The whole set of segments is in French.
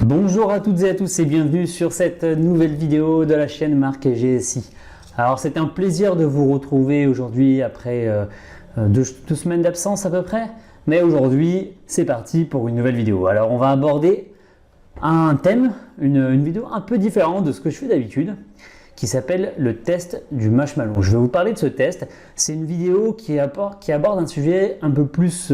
Bonjour à toutes et à tous et bienvenue sur cette nouvelle vidéo de la chaîne Marc GSI. Alors c'est un plaisir de vous retrouver aujourd'hui après deux semaines d'absence à peu près. Mais aujourd'hui c'est parti pour une nouvelle vidéo. Alors on va aborder un thème, une vidéo un peu différente de ce que je fais d'habitude, qui s'appelle le test du marshmallow. Je vais vous parler de ce test. C'est une vidéo qui aborde un sujet un peu plus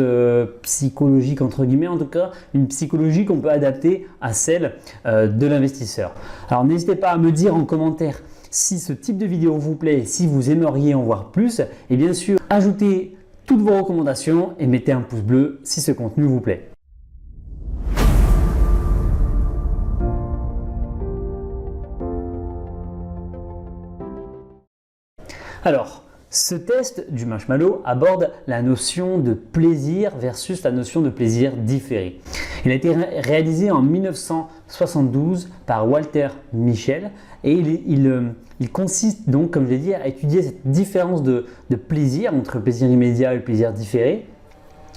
psychologique, entre guillemets, en tout cas, une psychologie qu'on peut adapter à celle de l'investisseur. Alors n'hésitez pas à me dire en commentaire si ce type de vidéo vous plaît et si vous aimeriez en voir plus. Et bien sûr, ajoutez toutes vos recommandations et mettez un pouce bleu si ce contenu vous plaît. Alors, ce test du marshmallow aborde la notion de plaisir versus la notion de plaisir différé. Il a été réalisé en 1972 par Walter Mischel et il consiste donc, comme je l'ai dit, à étudier cette différence de plaisir entre le plaisir immédiat et le plaisir différé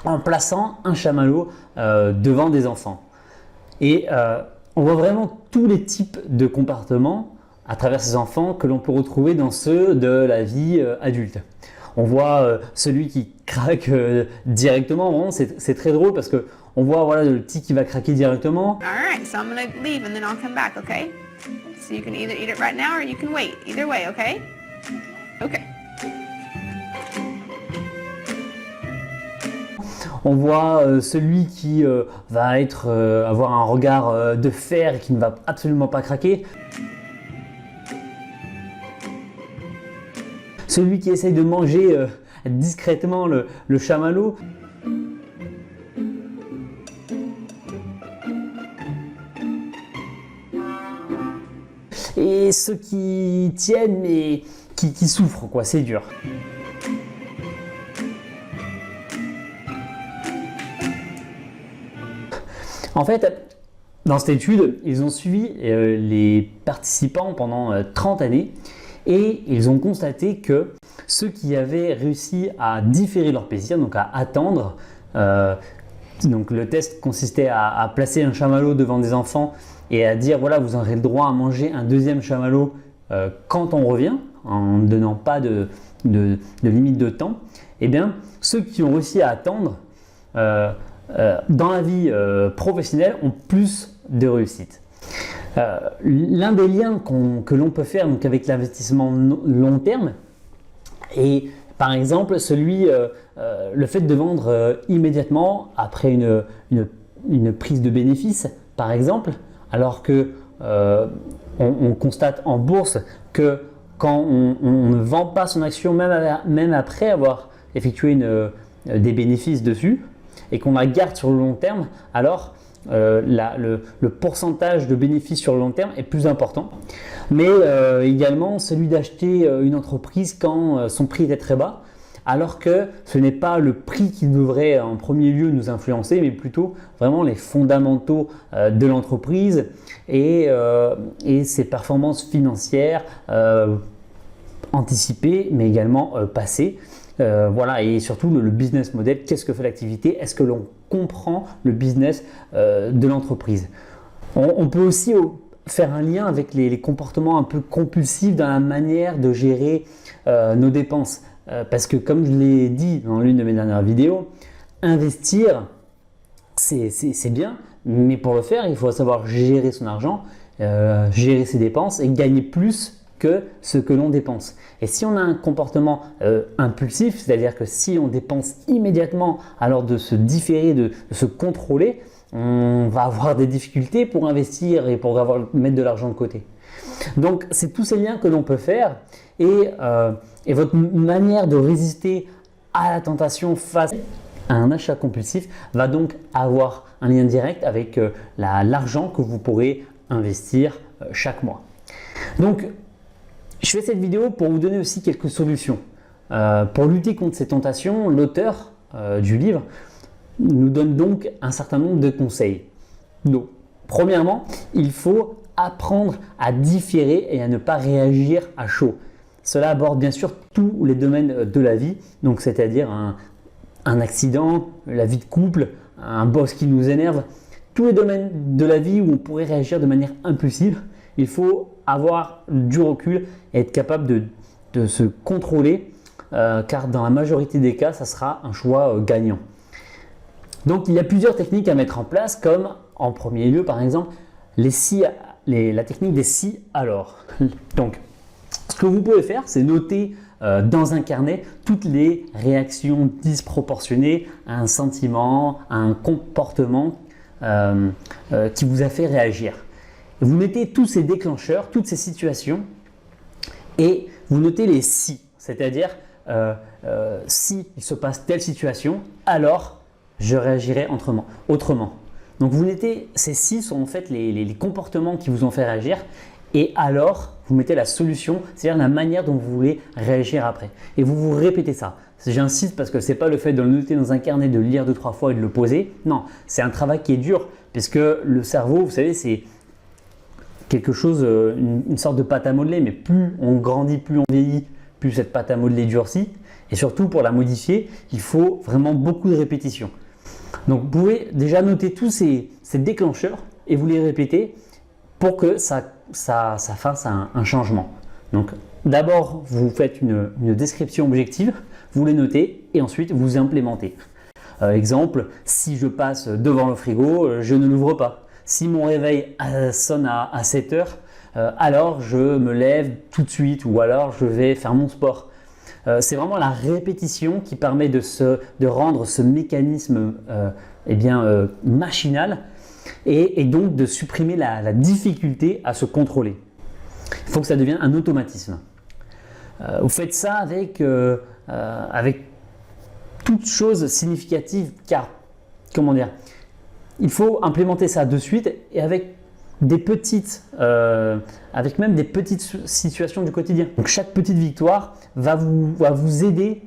en plaçant un chamallow devant des enfants. Et on voit vraiment tous les types de comportements à travers ces enfants que l'on peut retrouver dans ceux de la vie adulte. On voit celui qui craque directement, vraiment, c'est très drôle parce que on voit voilà, le petit qui va craquer directement. Alright, so I'm gonna leave and then I'll come back, okay? So you can either eat it right now or you can wait. Either way, okay? Okay. On voit celui qui va avoir un regard de fer et qui ne va absolument pas craquer. Celui qui essaye de manger discrètement le chamallow. Et ceux qui tiennent mais qui souffrent, quoi, c'est dur. En fait, dans cette étude, ils ont suivi les participants pendant 30 années. Et ils ont constaté que ceux qui avaient réussi à différer leur plaisir, donc à attendre, donc le test consistait à placer un chamallow devant des enfants et à dire voilà, vous aurez le droit à manger un deuxième chamallow quand on revient, en ne donnant pas de limite de temps. Et bien, ceux qui ont réussi à attendre dans la vie professionnelle ont plus de réussite. L'un des liens que l'on peut faire donc, avec l'investissement long terme est par exemple le fait de vendre immédiatement après une prise de bénéfice par exemple, alors que on constate en bourse que quand on ne vend pas son action même après avoir effectué des bénéfices dessus et qu'on la garde sur le long terme, alors le pourcentage de bénéfices sur le long terme est plus important, mais également celui d'acheter une entreprise quand son prix était très bas, alors que ce n'est pas le prix qui devrait en premier lieu nous influencer, mais plutôt vraiment les fondamentaux de l'entreprise et ses performances financières anticipées, mais également passées. Voilà, et surtout le business model, qu'est-ce que fait l'activité? Est-ce que l'on comprend le business de l'entreprise? On peut aussi faire un lien avec les comportements un peu compulsifs dans la manière de gérer nos dépenses. Parce que comme je l'ai dit dans l'une de mes dernières vidéos, investir, c'est bien, mais pour le faire, il faut savoir gérer son argent, gérer ses dépenses et gagner plus que ce que l'on dépense. Et si on a un comportement impulsif, c'est-à-dire que si on dépense immédiatement alors de se différer, de se contrôler, on va avoir des difficultés pour investir et pour mettre de l'argent de côté. Donc c'est tous ces liens que l'on peut faire et votre manière de résister à la tentation face à un achat compulsif va donc avoir un lien direct avec l'argent que vous pourrez investir chaque mois. Donc je fais cette vidéo pour vous donner aussi quelques solutions. Pour lutter contre ces tentations, l'auteur du livre nous donne donc un certain nombre de conseils. Donc, premièrement, il faut apprendre à différer et à ne pas réagir à chaud. Cela aborde bien sûr tous les domaines de la vie, donc c'est-à-dire un accident, la vie de couple, un boss qui nous énerve. tous les domaines de la vie où on pourrait réagir de manière impulsive, il faut avoir du recul et être capable de se contrôler, car dans la majorité des cas, ça sera un choix gagnant. Donc il y a plusieurs techniques à mettre en place, comme en premier lieu par exemple la technique des si alors. Donc ce que vous pouvez faire, c'est noter dans un carnet toutes les réactions disproportionnées à un sentiment, à un comportement qui vous a fait réagir. Vous mettez tous ces déclencheurs, toutes ces situations et vous notez les si, c'est-à-dire si il se passe telle situation, alors je réagirai autrement. Donc vous notez, ces si sont en fait les comportements qui vous ont fait réagir et alors vous mettez la solution, c'est-à-dire la manière dont vous voulez réagir après. Et vous vous répétez ça. J'insiste parce que ce n'est pas le fait de le noter dans un carnet, de le lire 2-3 fois et de le poser. Non, c'est un travail qui est dur puisque le cerveau, vous savez, c'est quelque chose, une sorte de pâte à modeler, mais plus on grandit, plus on vieillit, plus cette pâte à modeler durcit. Et surtout, pour la modifier, il faut vraiment beaucoup de répétitions. Donc, vous pouvez déjà noter tous ces déclencheurs et vous les répéter pour que ça fasse un changement. Donc, d'abord, vous faites une description objective, vous les notez et ensuite vous implémentez. Exemple, si je passe devant le frigo, je ne l'ouvre pas. Si mon réveil sonne à 7 heures, alors je me lève tout de suite ou alors je vais faire mon sport. C'est vraiment la répétition qui permet de rendre ce mécanisme machinal et donc de supprimer la difficulté à se contrôler. Il faut que ça devienne un automatisme. Vous faites ça avec toute chose significative car, comment dire, il faut implémenter ça de suite et avec même des petites situations du quotidien. Donc chaque petite victoire va vous aider,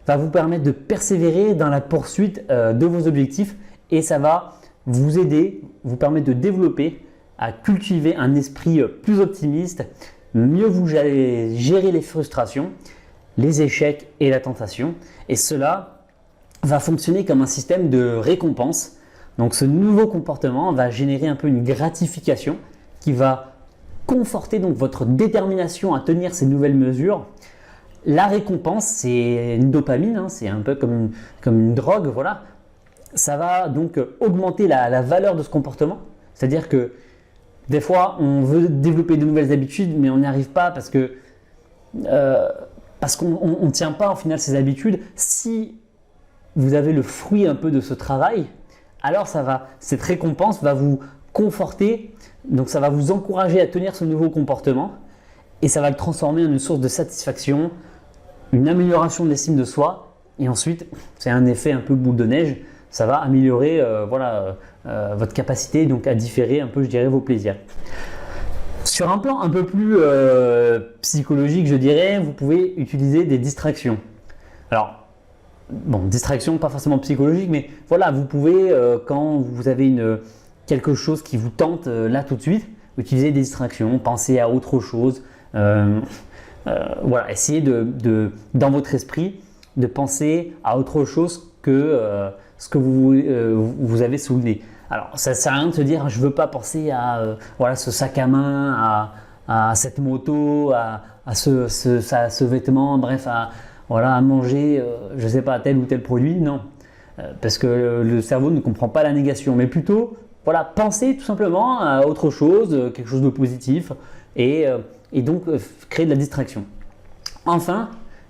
va vous permettre de persévérer dans la poursuite de vos objectifs et ça va vous aider, vous permettre de développer, à cultiver un esprit plus optimiste, mieux vous gérer les frustrations, les échecs et la tentation. Et cela va fonctionner comme un système de récompense. Donc ce nouveau comportement va générer un peu une gratification qui va conforter donc votre détermination à tenir ces nouvelles mesures. La récompense, c'est une dopamine, hein, c'est un peu comme une drogue, voilà. Ça va donc augmenter la valeur de ce comportement. C'est-à-dire que des fois, on veut développer de nouvelles habitudes, mais on n'y arrive pas parce qu'on ne tient pas au final ces habitudes. Si vous avez le fruit un peu de ce travail, alors cette récompense va vous conforter, donc ça va vous encourager à tenir ce nouveau comportement et ça va le transformer en une source de satisfaction, une amélioration de l'estime de soi et ensuite, c'est un effet un peu boule de neige, ça va améliorer votre capacité donc à différer un peu, je dirais, vos plaisirs. Sur un plan un peu plus psychologique, je dirais, vous pouvez utiliser des distractions. Alors, bon, distraction, pas forcément psychologique, mais voilà, vous pouvez, quand vous avez quelque chose qui vous tente là tout de suite, utiliser des distractions, penser à autre chose. Voilà, essayez dans votre esprit de penser à autre chose que ce que vous avez sous le nez. Alors, ça ne sert à rien de se dire je ne veux pas penser à ce sac à main, à cette moto, à ce vêtement, bref, à manger, je ne sais pas, tel ou tel produit. Non, parce que le cerveau ne comprend pas la négation, mais plutôt penser tout simplement à autre chose, quelque chose de positif et donc créer de la distraction. Enfin,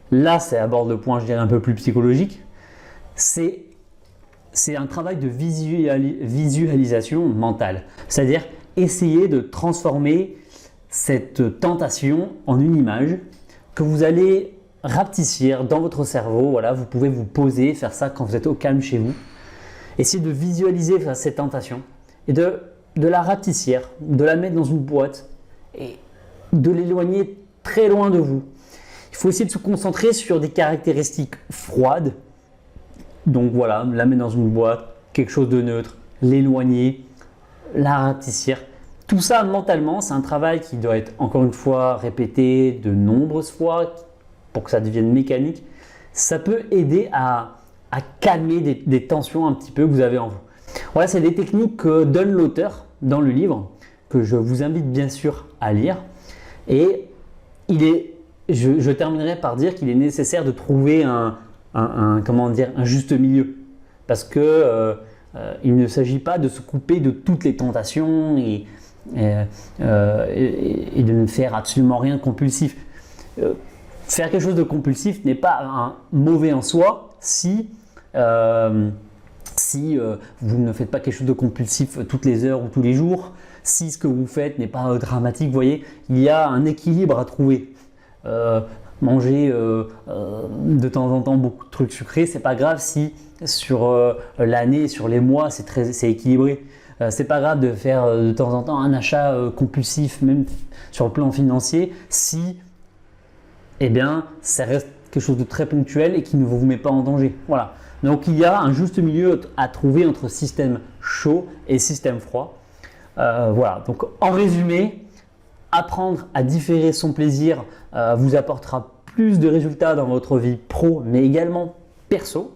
là, ça aborde le point, je dirais, un peu plus psychologique. C'est un travail de visualisation mentale, c'est-à-dire essayer de transformer cette tentation en une image que vous allez rapetissir dans votre cerveau. Voilà, vous pouvez vous poser, faire ça quand vous êtes au calme chez vous. Essayez de visualiser cette tentation et de la rapetissir, de la mettre dans une boîte et de l'éloigner très loin de vous. Il faut essayer de se concentrer sur des caractéristiques froides. Donc voilà, la mettre dans une boîte, quelque chose de neutre, l'éloigner, la rapetissir. Tout ça mentalement, c'est un travail qui doit être encore une fois répété de nombreuses fois pour que ça devienne mécanique. Ça peut aider à calmer des tensions un petit peu que vous avez en vous. Voilà, c'est des techniques que donne l'auteur dans le livre, que je vous invite bien sûr à lire. Et je terminerai par dire qu'il est nécessaire de trouver un juste milieu. Parce que il ne s'agit pas de se couper de toutes les tentations et de ne faire absolument rien de compulsif. Faire quelque chose de compulsif n'est pas un mauvais en soi si vous ne faites pas quelque chose de compulsif toutes les heures ou tous les jours, si ce que vous faites n'est pas dramatique. Vous voyez, il y a un équilibre à trouver. Manger de temps en temps beaucoup de trucs sucrés, c'est pas grave si sur l'année, sur les mois, c'est équilibré. C'est pas grave de faire de temps en temps un achat compulsif, même sur le plan financier, si ça reste quelque chose de très ponctuel et qui ne vous met pas en danger. Voilà. Donc il y a un juste milieu à trouver entre système chaud et système froid. Voilà. Donc en résumé, apprendre à différer son plaisir vous apportera plus de résultats dans votre vie pro, mais également perso.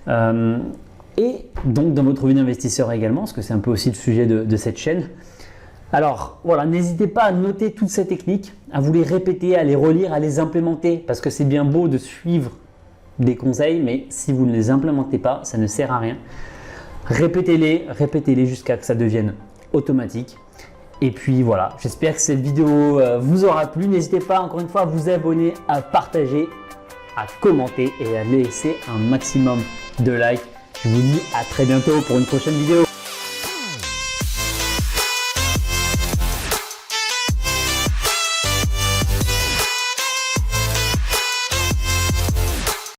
Et donc dans votre vie d'investisseur également, parce que c'est un peu aussi le sujet de cette chaîne. Alors voilà, n'hésitez pas à noter toutes ces techniques, à vous les répéter, à les relire, à les implémenter, parce que c'est bien beau de suivre des conseils, mais si vous ne les implémentez pas, ça ne sert à rien. Répétez-les jusqu'à ce que ça devienne automatique. Et puis voilà, j'espère que cette vidéo vous aura plu. N'hésitez pas encore une fois à vous abonner, à partager, à commenter et à laisser un maximum de likes. Je vous dis à très bientôt pour une prochaine vidéo.